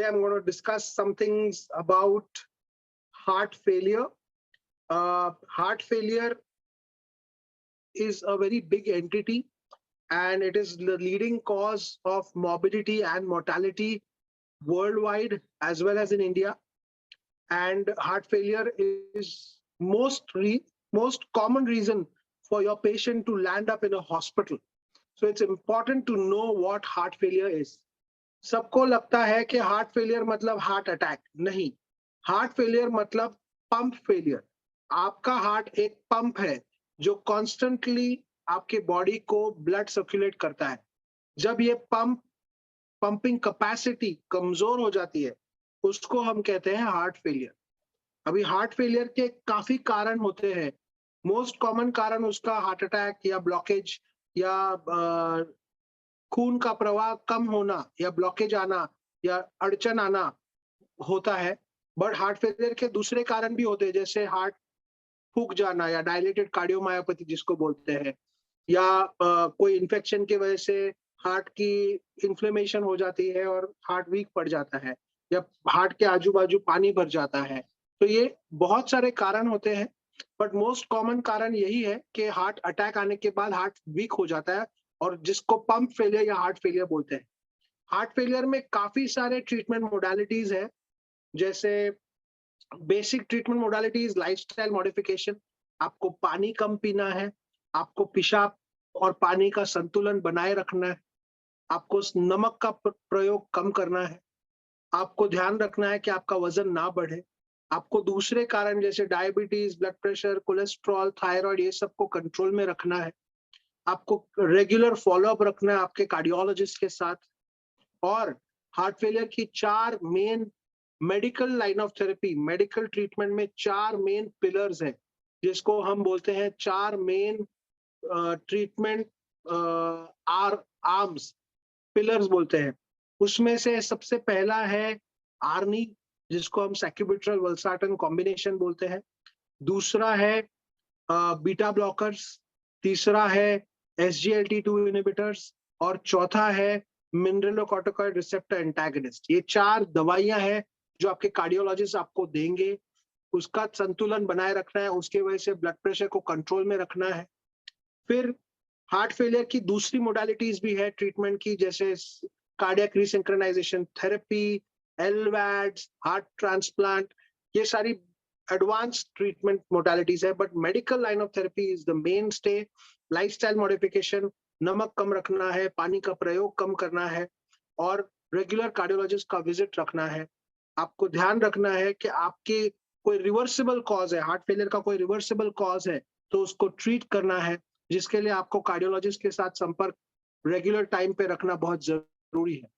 I'm going to discuss some things about heart failure. Heart failure is a very big entity, and it is the leading cause of morbidity and mortality worldwide as well as in India. And heart failure is most common reason for your patient to land up in a hospital. So it's important to know what heart failure is. सबको लगता है कि heart failure मतलब heart attack, नहीं. Heart failure मतलब pump failure. आपका heart एक pump है जो कॉन्स्टेंटली आपके बॉडी को ब्लड सर्कुलेट करता है. जब ये पंपिंग कैपेसिटी कमजोर हो जाती है, उसको हम कहते हैं हार्ट फेलियर. अभी हार्ट फेलियर के काफी कारण होते हैं. मोस्ट कॉमन कारण उसका हार्ट अटैक या ब्लॉकेज या खून का प्रवाह कम होना या ब्लॉकेज आना या अड़चन आना होता है. बट हार्ट फेलियर के दूसरे कारण भी होते हैं, जैसे हार्ट फूक जाना या डायलेटेड कार्डियोमायोपैथी जिसको बोलते हैं, या कोई इन्फेक्शन की वजह से हार्ट की इन्फ्लेमेशन हो जाती है और हार्ट वीक पड़ जाता है, या हार्ट के आजू बाजू पानी भर जाता है. तो ये बहुत सारे कारण होते हैं, बट मोस्ट कॉमन कारण यही है कि हार्ट अटैक आने के बाद हार्ट वीक हो जाता है, और जिसको पंप फेलियर या हार्ट फेलियर बोलते हैं. हार्ट फेलियर में काफी सारे ट्रीटमेंट मोडालिटीज है. जैसे basic treatment modalities, lifestyle modification. आपको पानी कम पीना है, आपको पेशाब और पानी का संतुलन बनाए रखना है, आपको नमक का प्रयोग कम करना है, आपको ध्यान रखना है कि आपका वजन ना बढ़े, आपको दूसरे कारण जैसे diabetes, blood pressure, cholesterol, thyroid, ये सबको कंट्रोल में रखना है, आपको रेगुलर फॉलोअप रखना है आपके कार्डियोलॉजिस्ट के साथ. और हार्ट फेलियर की 4 main medical line of therapy, medical treatment में 4 मेन पिलर्स हैं, जिसको हम बोलते हैं 4 मेन ट्रीटमेंट आर्म्स, पिलर्स बोलते हैं. उसमें से सबसे पहला है आर्नी, जिसको हम सैक्यूबिट्रल वल्सार्टन कॉम्बिनेशन बोलते हैं. दूसरा है बीटा ब्लॉकर्स. तीसरा है SGLT2 इनहिबिटर्स. और चौथा है मिनरलोकॉर्टिकॉइड रिसेप्टर एंटागनिस्ट. ये 4 दवाइयां हैं जो आपके कार्डियोलॉजिस्ट आपको देंगे. उसका संतुलन बनाए रखना है, उसके वजह से ब्लड प्रेशर को कंट्रोल में रखना है. फिर हार्ट फेलियर की दूसरी मोडालिटीज भी है ट्रीटमेंट की, जैसे cardiac resynchronisation therapy, LVADs, heart transplant. ये सारी एडवांस ट्रीटमेंट मोडालिटीज है. But medical line of therapy is the main stay. Lifestyle modification, नमक कम रखना है, पानी का प्रयोग कम करना है, और रेगुलर कार्डियोलॉजिस्ट का विजिट रखना है. आपको ध्यान रखना है कि आपके कोई रिवर्सिबल कॉज है, हार्ट फेलियर का कोई रिवर्सिबल कॉज है, तो उसको ट्रीट करना है, जिसके लिए आपको कार्डियोलॉजिस्ट के साथ संपर्क रेगुलर टाइम पे रखना बहुत जरूरी है.